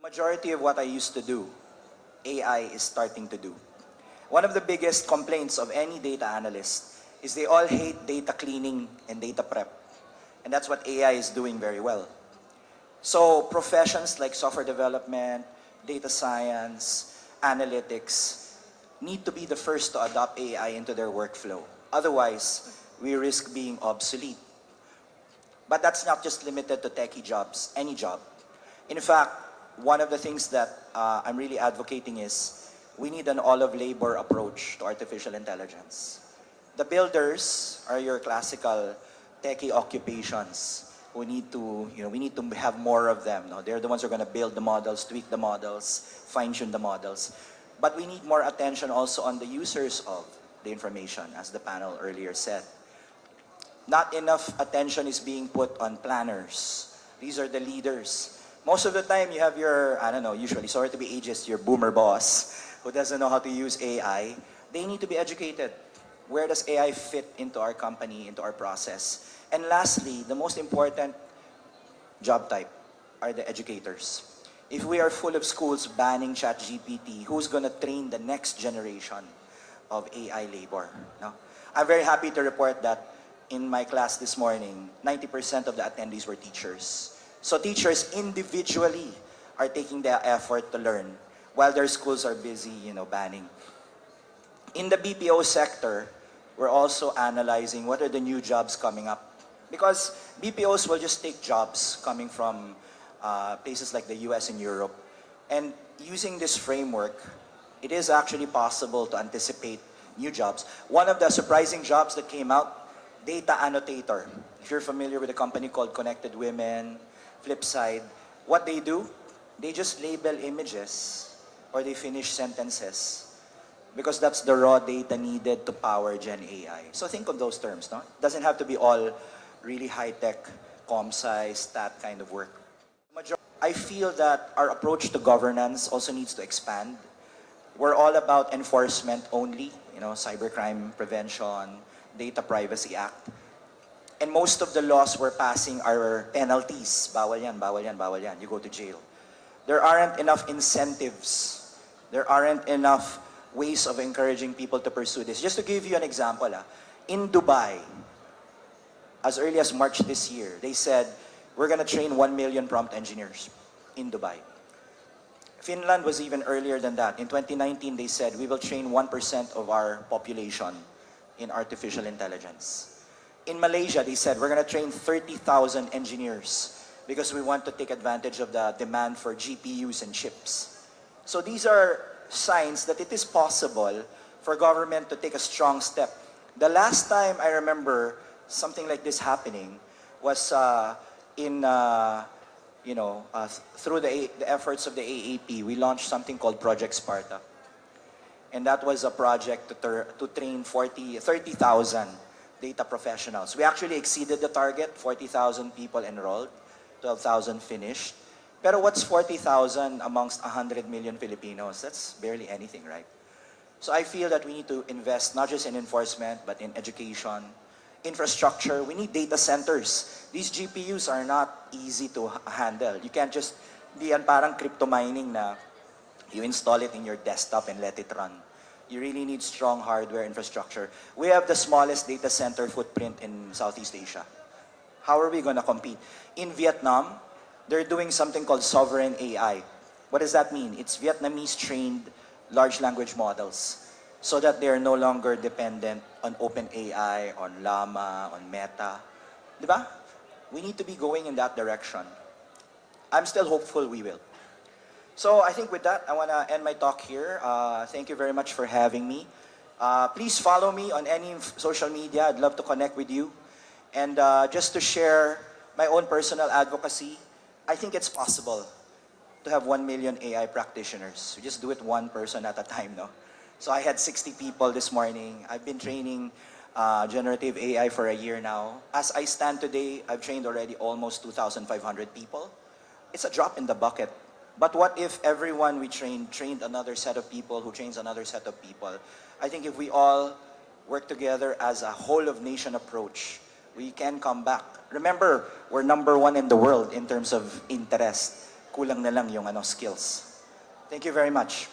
Majority of what I used to do, AI is starting to do. One of the biggest complaints of any data analyst is they all hate data cleaning and data prep. And that's what AI is doing very well. So professions like software development, data science, analytics need to be the first to adopt AI into their workflow. Otherwise, we risk being obsolete. But that's not just limited to techie jobs, any job. In fact, one of the things that I'm really advocating is we need an all-of-labor approach to artificial intelligence. The builders are your classical techie occupations. We need to have more of them. No? They're the ones who are going to build the models, tweak the models, fine-tune the models. But we need more attention also on the users of the information, as the panel earlier said. Not enough attention is being put on planners. These are the leaders. Most of the time, you have your, I don't know, usually, sorry to be ageist, your boomer boss who doesn't know how to use AI. They need to be educated. Where does AI fit into our company, into our process? And lastly, the most important job type are the educators. If we are full of schools banning ChatGPT, who's going to train the next generation of AI labor? No? I'm very happy to report that in my class this morning, 90% of the attendees were teachers. So teachers individually are taking the effort to learn while their schools are busy, banning. In the BPO sector, we're also analyzing what are the new jobs coming up. Because BPOs will just take jobs coming from places like the US and Europe. And using this framework, it is actually possible to anticipate new jobs. One of the surprising jobs that came out, data annotator. If you're familiar with a company called Connected Women, Flipside, what they do, they just label images or they finish sentences because that's the raw data needed to power Gen AI. So think of those terms, no? It doesn't have to be all really high-tech, com-sci, stat kind of work. I feel that our approach to governance also needs to expand. We're all about enforcement only, cybercrime prevention, Data Privacy Act. And most of the laws we're passing are penalties. Bawal yan, bawal yan, bawal yan. You go to jail. There aren't enough incentives. There aren't enough ways of encouraging people to pursue this. Just to give you an example, in Dubai, as early as March this year, they said, we're going to train 1 million prompt engineers in Dubai. Finland was even earlier than that. In 2019, they said, we will train 1% of our population in artificial intelligence. In Malaysia, they said, we're going to train 30,000 engineers because we want to take advantage of the demand for GPUs and chips. So these are signs that it is possible for government to take a strong step. The last time I remember something like this happening was through the efforts of the AAP, we launched something called Project Sparta. And that was a project to train 30,000 data professionals. We actually exceeded the target, 40,000 people enrolled, 12,000 finished. Pero what's 40,000 amongst 100 million Filipinos? That's barely anything, right? So I feel that we need to invest not just in enforcement, but in education, infrastructure. We need data centers. These GPUs are not easy to handle. You can't just, di yan parang crypto mining na you install it in your desktop and let it run. You really need strong hardware infrastructure. We have the smallest data center footprint in Southeast Asia. How are we going to compete? In Vietnam, they're doing something called sovereign AI. What does that mean? It's Vietnamese trained large language models so that they are no longer dependent on OpenAI, on Llama, on Meta. Diba? We need to be going in that direction. I'm still hopeful we will. So I think with that, I want to end my talk here. Thank you very much for having me. Please follow me on any social media. I'd love to connect with you. And just to share my own personal advocacy, I think it's possible to have 1 million AI practitioners. We just do it one person at a time, no? So I had 60 people this morning. I've been training generative AI for a year now. As I stand today, I've trained already almost 2,500 people. It's a drop in the bucket. But what if everyone we trained another set of people who trains another set of people? I think if we all work together as a whole of nation approach, we can come back. Remember, we're #1 in the world in terms of interest. kulang na lang yung skills. Thank you very much.